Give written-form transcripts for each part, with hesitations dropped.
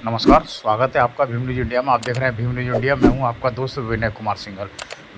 नमस्कार, स्वागत है आपका भीम न्यूज इंडिया में। आप देख रहे हैं भीम न्यूज इंडिया। मैं हूं आपका दोस्त विनय कुमार सिंघल।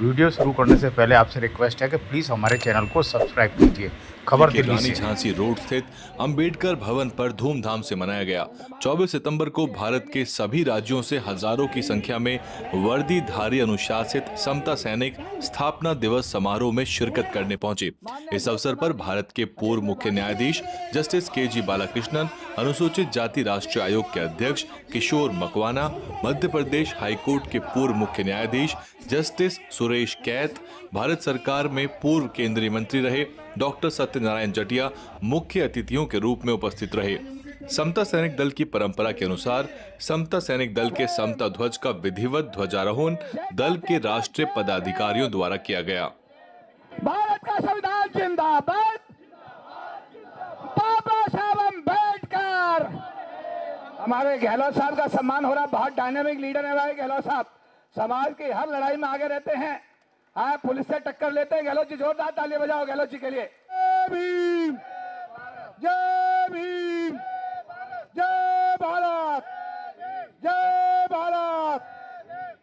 वीडियो शुरू करने से पहले आपसे रिक्वेस्ट है कि प्लीज़ हमारे चैनल को सब्सक्राइब कीजिए। खबर दिल्ली रानी से। झांसी रोड स्थित अंबेडकर भवन पर धूमधाम से मनाया गया। 24 सितंबर को भारत के सभी राज्यों से हजारों की संख्या में वर्दीधारी अनुशासित समता सैनिक स्थापना दिवस समारोह में शिरकत करने पहुंचे। इस अवसर पर भारत के पूर्व मुख्य न्यायाधीश जस्टिस के.जी. बालाकृष्णन, अनुसूचित जाति राष्ट्रीय आयोग के अध्यक्ष किशोर मकवाना, मध्य प्रदेश हाईकोर्ट के पूर्व मुख्य न्यायाधीश जस्टिस सुरेश कैत, भारत सरकार में पूर्व केंद्रीय मंत्री रहे डॉक्टर सत्यनारायण जटिया मुख्य अतिथियों के रूप में उपस्थित रहे। समता सैनिक दल की परंपरा के अनुसार समता सैनिक दल के समता ध्वज का विधिवत ध्वजारोहण दल के राष्ट्रीय पदाधिकारियों द्वारा किया गया। भारत का संविधान जिंदाबाद, बाबा साहब अम्बेडकर। हमारे गहलोत साहब का सम्मान हो रहा, बहुत डायनामिक लीडर है भाई गहलोत साहब। समाज की हर लड़ाई में आगे रहते हैं। आप पुलिस से टक्कर लेते हैं। गहलोत जी, जोरदार तालियां बजाओ गहलोत जी के लिए। जय भीम, जय भीम, जय भारत, जय भारत,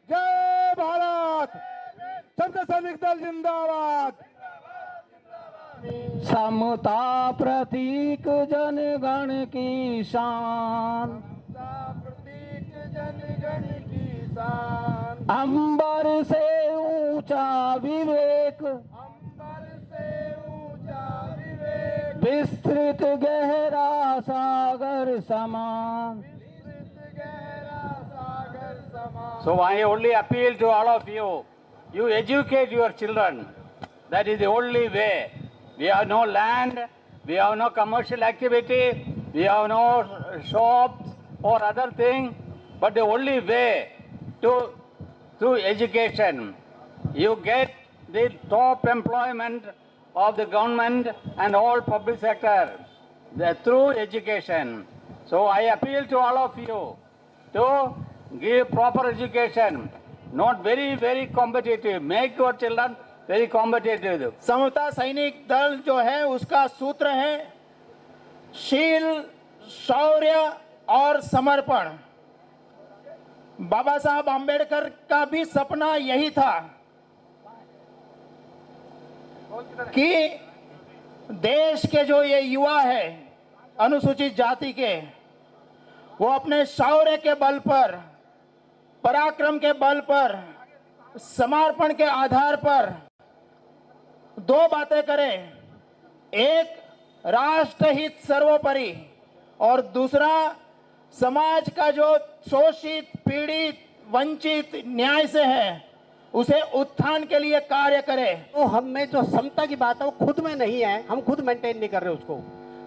जय भारत। समता सैनिक दल जिंदाबाद। समता प्रतीक जनगण की शान, प्रतीक जनगण की शान। अंबर से ऊंचा विवेक, अंबर से ऊंचा विवेक। विस्तृत गहरा सागर समान, विस्तृत गहरा सागर समान। So I only appeal to all of you. You educate your children. That is the only way. We have no land, we have no commercial activity, we have no shops or other thing, but the only way through education, you get the top employment of the government and all public sector through education. So I appeal to all of you to give proper education, not very competitive. Make your children very competitive. समता सैनिक दल जो है उसका सूत्र है शील, शौर्य और समर्पण। बाबा साहब आम्बेडकर का भी सपना यही था कि देश के जो ये युवा है अनुसूचित जाति के, वो अपने शौर्य के बल पर, पराक्रम के बल पर, समर्पण के आधार पर दो बातें करें। एक, राष्ट्रहित सर्वोपरि, और दूसरा, समाज का जो शोषित, पीड़ित, वंचित, न्याय से है उसे उत्थान के लिए कार्य करें। तो हम में जो समता की बात है वो खुद में नहीं है, हम खुद मेंटेन नहीं कर रहे उसको।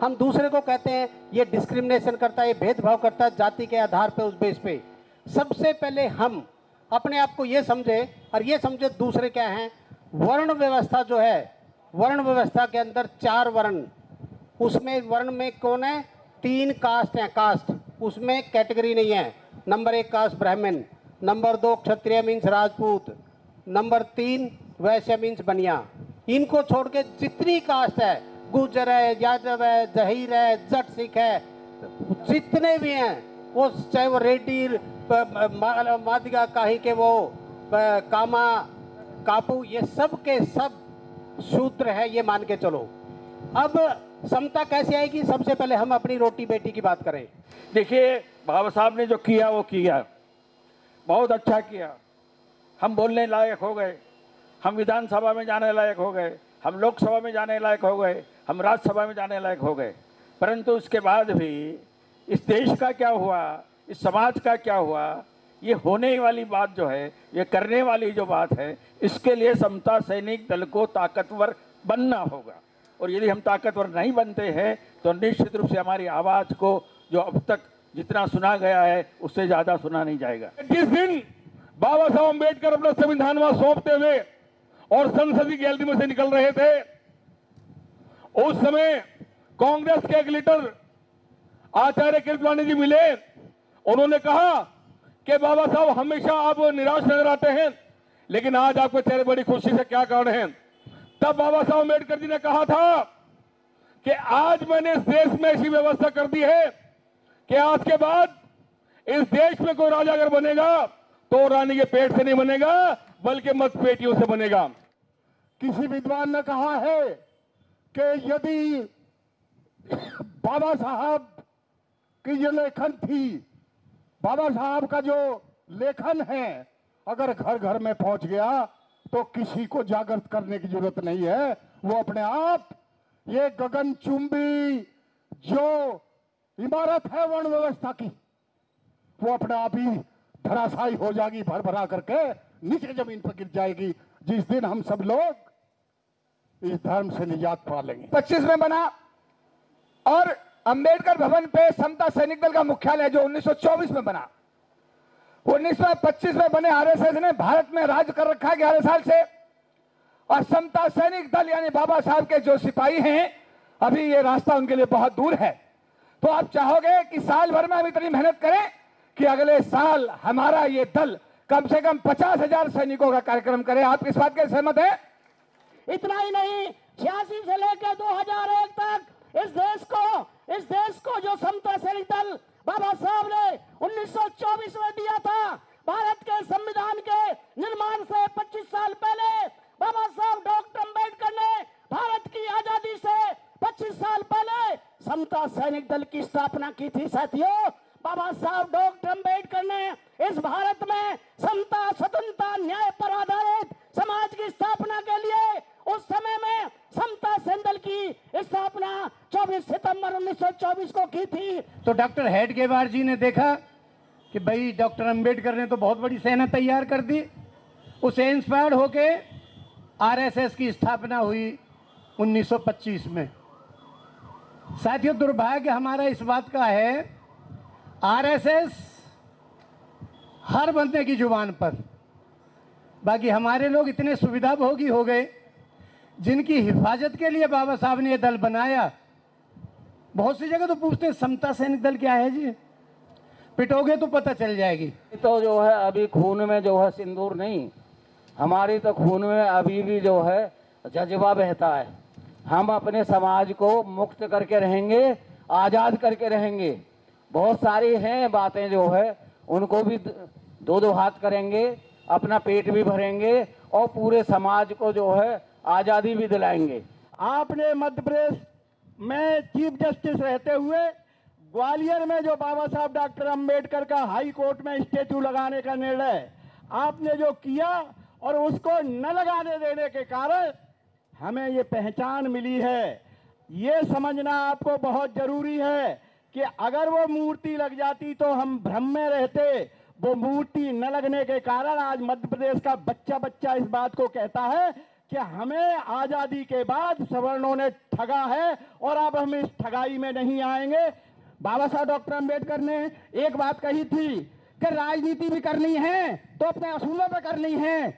हम दूसरे को कहते हैं ये डिस्क्रिमिनेशन करता है, ये भेदभाव करता है जाति के आधार पे, उस बेस पे। सबसे पहले हम अपने आप को ये समझे और ये समझे दूसरे क्या हैं। वर्ण व्यवस्था जो है, वर्ण व्यवस्था के अंदर 4 वर्ण, उसमें वर्ण में कौन है? 3 कास्ट हैं। कास्ट उसमें कैटेगरी नहीं है। नंबर 1 कास्ट ब्राह्मण, नंबर 2 क्षत्रिय मीन्स राजपूत, नंबर 3 वैश्य मीन्स बनिया। इनको छोड़ के जितनी कास्ट है, गुर्जर है, यादव है, जहीर है, जट सिख है, जितने भी हैं, वो चाहे वो रेड्डी, मादिगा, काही के वो कामा, कापू, ये सब के सब सूत्र है, ये मान के चलो। अब समता कैसे आएगी? सबसे पहले हम अपनी रोटी बेटी की बात करें। देखिए, बाबा साहब ने जो किया वो किया, बहुत अच्छा किया। हम बोलने लायक हो गए, हम विधानसभा में जाने लायक हो गए, हम लोकसभा में जाने लायक हो गए, हम राज्यसभा में जाने लायक हो गए। परंतु उसके बाद भी इस देश का क्या हुआ, इस समाज का क्या हुआ, ये होने वाली बात जो है, ये करने वाली जो बात है, इसके लिए समता सैनिक दल को ताकतवर बनना होगा। और यदि हम ताकतवर नहीं बनते हैं तो निश्चित रूप से हमारी आवाज़ को जो अब तक जितना सुना गया है उससे ज़्यादा सुना नहीं जाएगा। जिस दिन बाबा साहब अम्बेडकर अपना संविधान वहां सौंपते हुए और संसदीय गैलरी में से निकल रहे थे, उस समय कांग्रेस के एक लीडर आचार्य कृपलानी जी मिले। उन्होंने कहा कि बाबा साहब हमेशा आप निराश नजर आते हैं, लेकिन आज आपके चेहरे बड़ी खुशी से क्या कारण है? तब बाबा साहब अम्बेडकर जी ने कहा था कि आज मैंने इस देश में ऐसी व्यवस्था कर दी है कि आज के बाद इस देश में कोई राजा अगर बनेगा तो रानी के पेट से नहीं बनेगा, बल्कि मतपेटियों से बनेगा। किसी विद्वान ने कहा है कि यदि बाबा साहब की ये लेखन थी, बाबा साहब का जो लेखन है अगर घर घर में पहुंच गया तो किसी को जागृत करने की जरूरत नहीं है, वो अपने आप ये गगनचुंबी जो इमारत है वर्ण व्यवस्था की, वो अपने आप ही धराशायी हो जाएगी, भर भरा करके नीचे जमीन पर गिर जाएगी, जिस दिन हम सब लोग इस धर्म से निजात पा लेंगे। 25 में बना और अंबेडकर भवन पे समता सैनिक दल का मुख्यालय जो 1924 में बना, 1925 में बने आरएसएस ने भारत में राज कर रखा 11 साल से, और समता सैनिक दल यानी बाबा साहब के जो सिपाही हैं अभी ये रास्ता उनके लिए बहुत दूर है। तो आप चाहोगे कि साल भर में हम इतनी मेहनत करें कि अगले साल हमारा ये दल कम से कम 50,000 सैनिकों का कार्यक्रम करे। आप किस बात के सहमत हैं? इतना ही नहीं, 86 से लेकर 2001 तक इस देश को जो समता सैनिक दल बाबा साहब ने 1924 में दिया था, भारत के संविधान के निर्माण से 25 साल पहले बाबा साहब डॉक्टर अंबेडकर ने भारत की आजादी से 25 साल पहले समता सैनिक दल की स्थापना की थी। साथियों, बाबा साहब डॉक्टर अंबेडकर ने इस भारत में समता, स्वतंत्रता, न्याय पर आधारित समाज की स्थापना के लिए उस समय में समता सैनिक दल की स्थापना 24 सितंबर 1924 को की थी। तो डॉक्टर हेडगेवार जी ने देखा कि भाई डॉक्टर अंबेडकर ने तो बहुत बड़ी सेना तैयार कर दी, उसे इंस्पायर्ड होके आरएसएस की स्थापना हुई 1925 में। साथियों, दुर्भाग्य हमारा इस बात का है, आरएसएस हर बंदे की जुबान पर, बाकी हमारे लोग इतने सुविधाभोगी हो गए जिनकी हिफाजत के लिए बाबा साहब ने यह दल बनाया। बहुत सी जगह तो पूछते हैं समता सैनिक दल क्या है जी, पिटोगे तो पता चल जाएगी। तो जो है अभी खून में जो है सिंदूर नहीं, हमारी तो खून में अभी भी जो है जज्बा बहता है। हम अपने समाज को मुक्त करके रहेंगे, आज़ाद करके रहेंगे। बहुत सारी हैं बातें जो है उनको भी दो हाथ करेंगे, अपना पेट भी भरेंगे और पूरे समाज को जो है आज़ादी भी दिलाएंगे। आपने मध्य प्रदेश में चीफ जस्टिस रहते हुए ग्वालियर में जो बाबा साहब डॉक्टर अंबेडकर का हाई कोर्ट में स्टैचू लगाने का निर्णय आपने जो किया और उसको न लगाने देने के कारण हमें ये पहचान मिली है। ये समझना आपको बहुत जरूरी है कि अगर वो मूर्ति लग जाती तो हम भ्रम में रहते। वो मूर्ति न लगने के कारण आज मध्य प्रदेश का बच्चा बच्चा इस बात को कहता है कि हमें आजादी के बाद सवर्णों ने ठगा है और अब हम इस ठगाई में नहीं आएंगे। बाबा साहब डॉक्टर अंबेडकर ने एक बात कही थी कि राजनीति भी करनी है तो अपने असूलों पर करनी है,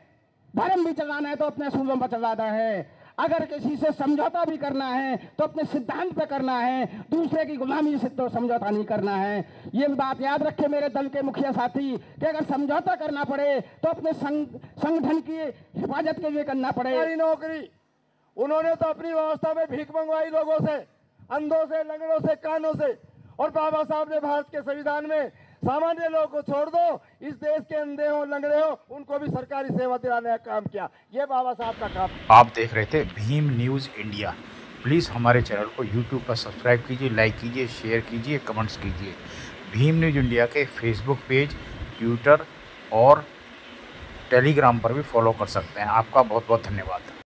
धर्म भी चलाना है तो अपने असूलों पर चलाना है, अगर किसी से समझौता भी करना है तो अपने सिद्धांत पे करना है, दूसरे की गुलामी से तो समझौता नहीं करना है। ये बात याद रखे मेरे दल के मुखिया साथी कि अगर समझौता करना पड़े तो अपने संगठन की हिफाजत के लिए करना पड़े। नौकरी उन्होंने तो अपनी व्यवस्था में भीख मंगवाई लोगों से, अंधों से, लंगड़ों से, कानों से, और बाबा साहब ने भारत के संविधान में सामान्य लोगों को छोड़ दो, इस देश के अंधे हो, लंगड़े हो, उनको भी सरकारी सेवा दिलाने का काम किया। ये बाबा साहब का काम। आप देख रहे थे भीम न्यूज़ इंडिया। प्लीज़ हमारे चैनल को यूट्यूब पर सब्सक्राइब कीजिए, लाइक कीजिए, शेयर कीजिए, कमेंट्स कीजिए। भीम न्यूज़ इंडिया के फेसबुक पेज, ट्विटर और टेलीग्राम पर भी फॉलो कर सकते हैं। आपका बहुत बहुत धन्यवाद।